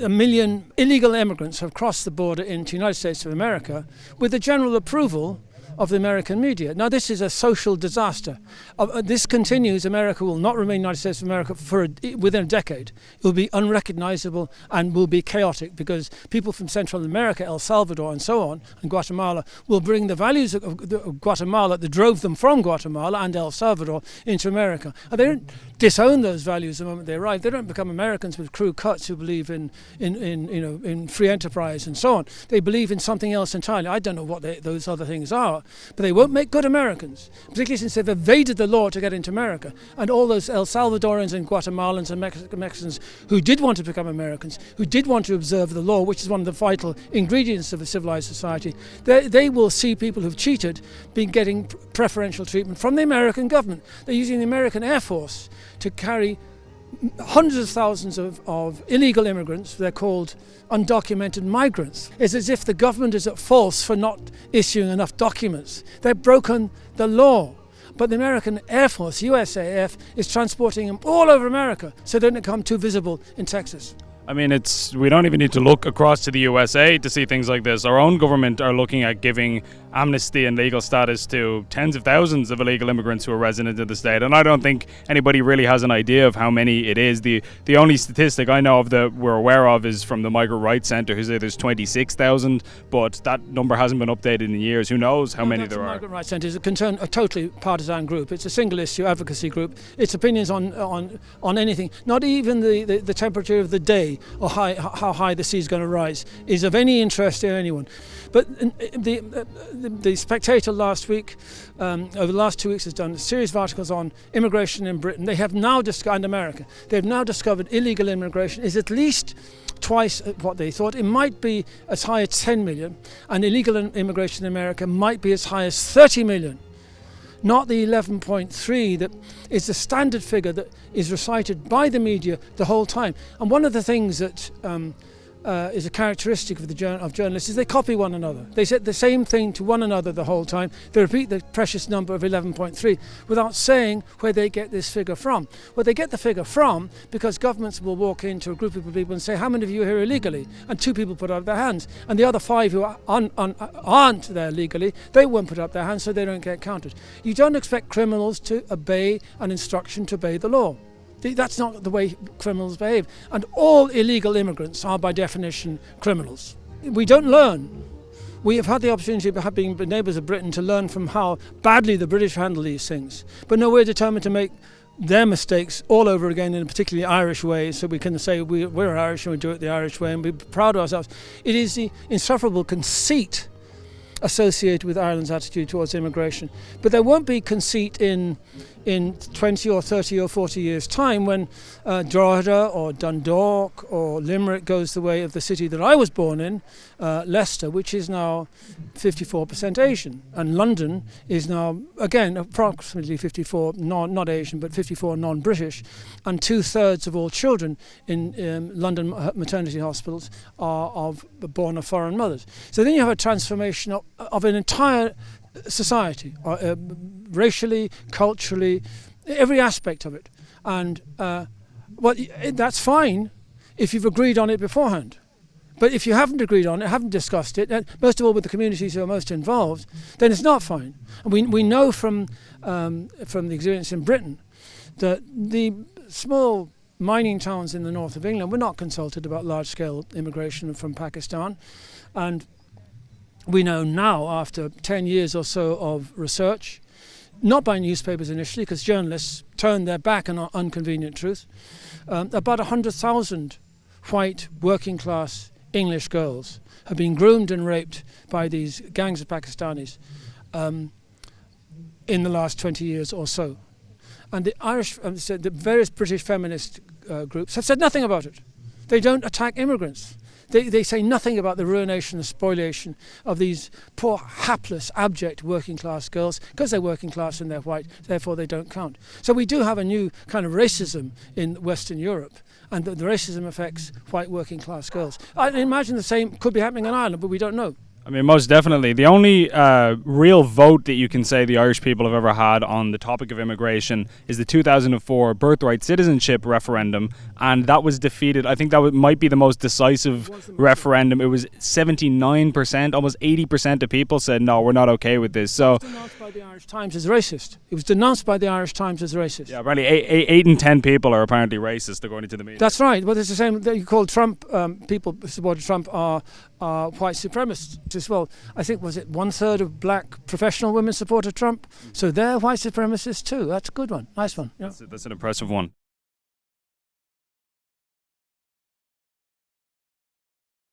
1 million illegal immigrants have crossed the border into the United States of America with the general approval of the American media. Now, this is a social disaster. This continues. America will not remain United States of America within a decade. It will be unrecognizable and will be chaotic because people from Central America, El Salvador and so on, and Guatemala will bring the values of Guatemala that drove them from Guatemala and El Salvador into America. And they don't disown those values the moment they arrive. They don't become Americans with crew cuts who believe in free enterprise and so on. They believe in something else entirely. I don't know what those other things are. But they won't make good Americans, particularly since they've evaded the law to get into America. And all those El Salvadorans and Guatemalans and Mexicans who did want to become Americans, who did want to observe the law, which is one of the vital ingredients of a civilized society, they will see people who've cheated getting preferential treatment from the American government. They're using the American Air Force to carry hundreds of thousands of illegal immigrants. They're called undocumented migrants. It's as if the government is at fault for not issuing enough documents. They've broken the law. But the American Air Force, USAF, is transporting them all over America so they don't become too visible in Texas. I mean, we don't even need to look across to the USA to see things like this. Our own government are looking at giving amnesty and legal status to tens of thousands of illegal immigrants who are resident of the state. And I don't think anybody really has an idea of how many it is. The only statistic I know of that we're aware of is from the Migrant Rights Centre, who say there's 26,000, but that number hasn't been updated in years. Who knows how many there are? The Migrant Rights Centre is a totally partisan group. It's a single issue advocacy group. Its opinions on anything, not even the temperature of the day or how high the sea is going to rise, is of any interest to anyone. But the Spectator last week, over the last 2 weeks, has done a series of articles on immigration in Britain. They have now discovered, and America, they've now discovered illegal immigration is at least twice what they thought. It might be as high as 10 million, and illegal immigration in America might be as high as 30 million. Not the 11.3 that is the standard figure that is recited by the media the whole time. And one of the things that is a characteristic of journalists is they copy one another. They say the same thing to one another the whole time. They repeat the precious number of 11.3 without saying where they get this figure from. Well, they get the figure from because governments will walk into a group of people and say, how many of you are here illegally? And 2 people put up their hands. And the other 5 who aren't there legally, they won't put up their hands, so they don't get counted. You don't expect criminals to obey an instruction to obey the law. That's not the way criminals behave. And all illegal immigrants are by definition criminals. We don't learn. We have had the opportunity of being neighbours of Britain to learn from how badly the British handle these things. But no, we're determined to make their mistakes all over again in a particularly Irish way, so we can say we're Irish and we do it the Irish way and be proud of ourselves. It is the insufferable conceit associated with Ireland's attitude towards immigration. But there won't be conceit in 20 or 30 or 40 years' time when Drogheda or Dundalk or Limerick goes the way of the city that I was born in, Leicester, which is now 54% Asian. And London is now, again, approximately 54, not Asian, but 54 non-British. And 2/3 of all children in London maternity hospitals are born of foreign mothers. So then you have a transformation of an entire society, racially, culturally, every aspect of it. And that's fine if you've agreed on it beforehand. But if you haven't agreed on it, haven't discussed it, and most of all with the communities who are most involved, then it's not fine. And we know from the experience in Britain that the small mining towns in the north of England were not consulted about large-scale immigration from Pakistan. And we know now, after 10 years or so of research, not by newspapers initially, because journalists turned their back on inconvenient truth, about 100,000 white working-class English girls have been groomed and raped by these gangs of Pakistanis in the last 20 years or so. And the various British feminist groups have said nothing about it. They don't attack immigrants. They say nothing about the ruination and spoliation of these poor, hapless, abject working-class girls, because they're working-class and they're white, therefore they don't count. So we do have a new kind of racism in Western Europe, and the racism affects white working-class girls. I imagine the same could be happening in Ireland, but we don't know. I mean, most definitely. The only real vote that you can say the Irish people have ever had on the topic of immigration is the 2004 birthright citizenship referendum, and that was defeated. I think that might be the most decisive referendum. It was 79%, almost 80% of people said, no, we're not okay with this. So, it was denounced by the Irish Times as racist. It was denounced by the Irish Times as racist. yeah, apparently 8 in 10 people are apparently racist, according to the media. That's right. Well, it's the same that you call Trump, people who supported Trump are white supremacists as well. I think, was it 1/3 of black professional women supported Trump? So they're white supremacists too. That's a good one. Nice one. Yeah. That's an impressive one.